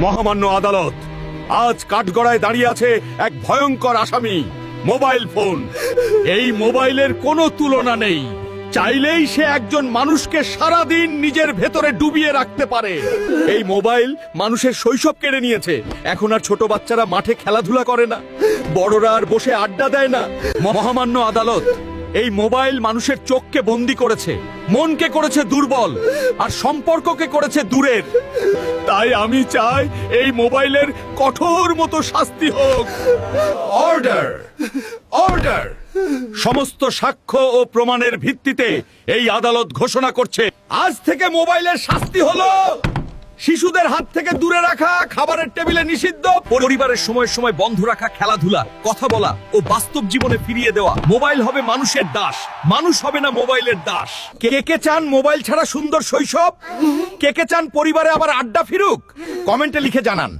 মহামান্য আদালত, আজ কাঠগড়ায় দাঁড়িয়ে আছে এক ভয়ঙ্কর আসামি, মোবাইল ফোন। এই মোবাইলের কোনো তুলনা নেই। চাইলেই সে একজন মানুষকে সারাদিন নিজের ভেতরে ডুবিয়ে রাখতে পারে। এই মোবাইল মানুষের শৈশব কেড়ে নিয়েছে। এখন আর ছোট বাচ্চারা মাঠে খেলাধুলা করে না, বড়রা আর বসে আড্ডা দেয় না। মহামান্য আদালত, এই মোবাইল মানুষের চোখকে বন্দি করেছে, মনকে করেছে দুর্বল, আর সম্পর্ককে করেছে দূরের। তাই আমি চাই এই মোবাইলের কঠোর মতো শাস্তি হোক। Order, order. সমস্ত সাক্ষ্য ও প্রমাণের ভিত্তিতে এই আদালত ঘোষণা করছে, আজ থেকে মোবাইলের শাস্তি হলো শিশুদের হাত থেকে দূরে রাখা, খাবারের টেবিলে নিষিদ্ধ, পরিবারের সময় সময় বন্ধ রাখা, খেলাধুলা, কথা বলা ও বাস্তব জীবনে ফিরিয়ে দেওয়া। মোবাইল হবে মানুষের দাস, মানুষ হবে না মোবাইলের দাস। কে কে চান মোবাইল ছাড়া সুন্দর শৈশব? কে কে চান পরিবারে আবার আড্ডা ফিরুক? কমেন্টে লিখে জানান।